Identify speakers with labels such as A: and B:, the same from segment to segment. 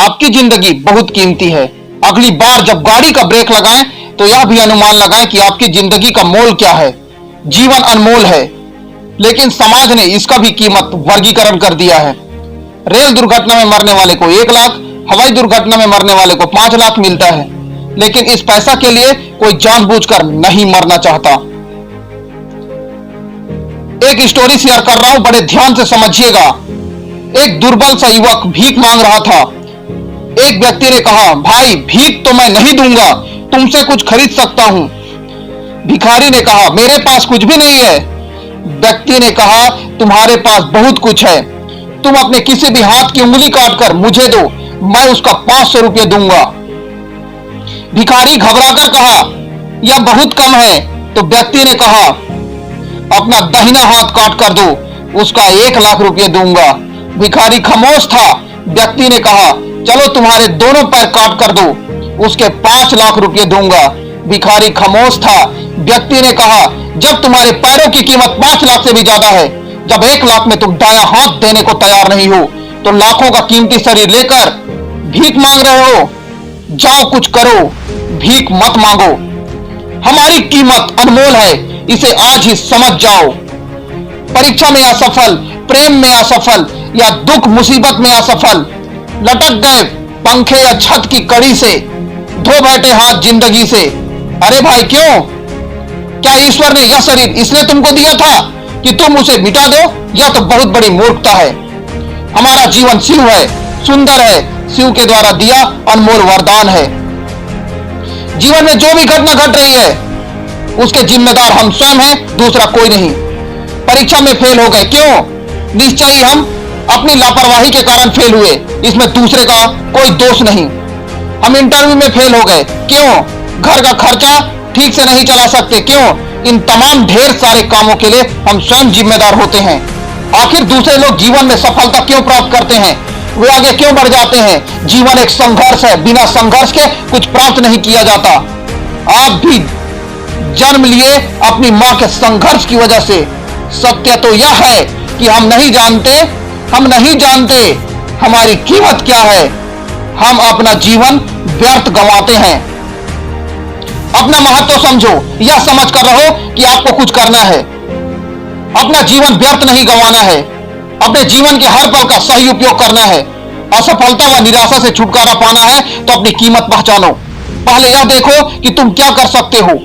A: आपकी जिंदगी बहुत कीमती है। अगली बार जब गाड़ी का ब्रेक लगाएं तो यह भी अनुमान लगाएं कि आपकी जिंदगी का मोल क्या है। जीवन अनमोल है, लेकिन समाज ने इसका भी कीमत वर्गीकरण कर दिया है। रेल दुर्घटना में मरने वाले को 1 लाख, हवाई दुर्घटना में मरने वाले को 5 लाख मिलता है, लेकिन इस पैसा के लिए कोई जानबूझकर नहीं मरना चाहता। एक स्टोरी शेयर कर रहा हूं, बड़े ध्यान से समझिएगा। एक दुर्बल सा युवक भीख मांग रहा था। एक व्यक्ति ने कहा, भाई भीख तो मैं नहीं दूंगा, तुमसे कुछ खरीद सकता हूं। भिखारी ने कहा, मेरे पास कुछ भी नहीं है। व्यक्ति ने कहा, तुम्हारे पास बहुत कुछ है, तुम अपने किसी भी हाथ की उंगली काटकर मुझे दो, मैं उसका 500 रुपये दूंगा। भिखारी घबराकर कहा, यह बहुत कम है। तो व्यक्ति ने कहा, अपना दाहिना हाथ काट कर दो, उसका 1 लाख रुपये दूंगा। भिखारी खामोश था। व्यक्ति ने कहा, चलो तुम्हारे दोनों पैर काट कर दो, उसके 5 लाख रुपये दूंगा। भिखारी खामोश था। व्यक्ति ने कहा, जब तुम्हारे पैरों की कीमत 5 लाख से भी ज्यादा है, जब 1 लाख में तुम दायां हाथ देने को तैयार नहीं हो, तो लाखों का कीमती शरीर लेकर भीख मांग रहे हो। जाओ कुछ करो, भीख मत मांगो। हमारी कीमत अनमोल है, इसे आज ही समझ जाओ। परीक्षा में असफल, प्रेम में असफल या दुख मुसीबत में असफल, लटक गए पंखे या छत की कड़ी से, धो बैठे हाथ जिंदगी से। अरे भाई क्यों? क्या ईश्वर ने यह शरीर इसलिए तुमको दिया था कि तुम उसे मिटा दो? यह तो बहुत बड़ी मूर्खता है। हमारा जीवन शिव है, सुंदर है, शिव के द्वारा दिया अनमोल वरदान है। जीवन में जो भी घटना घट रही है उसके जिम्मेदार हम स्वयं हैं, दूसरा कोई नहीं। परीक्षा में फेल हो गए, क्यों? निश्चय ही हम अपनी लापरवाही के कारण फेल हुए, इसमें दूसरे का कोई दोष नहीं। हम इंटरव्यू में फेल हो गए, क्यों? घर का खर्चा ठीक से नहीं चला सकते, क्यों? इन तमाम ढेर सारे कामों के लिए हम स्वयं जिम्मेदार होते हैं। आखिर दूसरे लोग जीवन में सफलता क्यों प्राप्त करते हैं, वे आगे क्यों बढ़ जाते हैं? जीवन एक संघर्ष है, बिना संघर्ष के कुछ प्राप्त नहीं किया जाता। आप भी जन्म लिए अपनी मां के संघर्ष की वजह से। सत्य तो यह है कि हम नहीं जानते हमारी कीमत क्या है। हम अपना जीवन व्यर्थ गंवाते हैं। अपना महत्व समझो, यह समझ कर रहो कि आपको कुछ करना है। अपना जीवन व्यर्थ नहीं गंवाना है, अपने जीवन के हर पल का सही उपयोग करना है। असफलता व निराशा से छुटकारा पाना है तो अपनी कीमत पहचानो। पहले यह देखो कि तुम क्या कर सकते हो।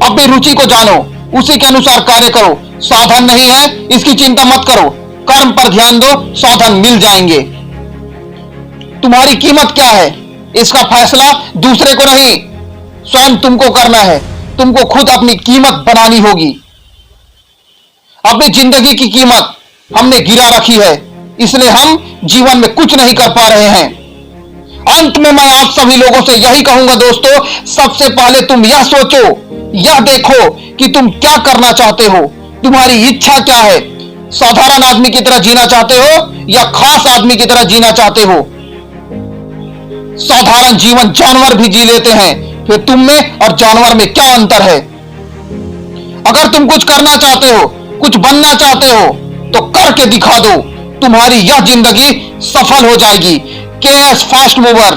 A: अपनी रुचि को जानो, उसी के अनुसार कार्य करो। साधन नहीं है इसकी चिंता मत करो, कर्म पर ध्यान दो, साधन मिल जाएंगे। तुम्हारी कीमत क्या है, इसका फैसला दूसरे को नहीं, स्वयं तुमको करना है। तुमको खुद अपनी कीमत बनानी होगी। अपनी जिंदगी की कीमत हमने गिरा रखी है, इसलिए हम जीवन में कुछ नहीं कर पा रहे हैं। अंत में मैं आप सभी लोगों से यही कहूंगा दोस्तों, सबसे पहले तुम यह सोचो, यह देखो कि तुम क्या करना चाहते हो, तुम्हारी इच्छा क्या है। साधारण आदमी की तरह जीना चाहते हो या खास आदमी की तरह जीना चाहते हो? साधारण जीवन जानवर भी जी लेते हैं, फिर तुम में और जानवर में क्या अंतर है? अगर तुम कुछ करना चाहते हो, कुछ बनना चाहते हो, तो करके दिखा दो, तुम्हारी यह जिंदगी सफल हो जाएगी। KS fast mover.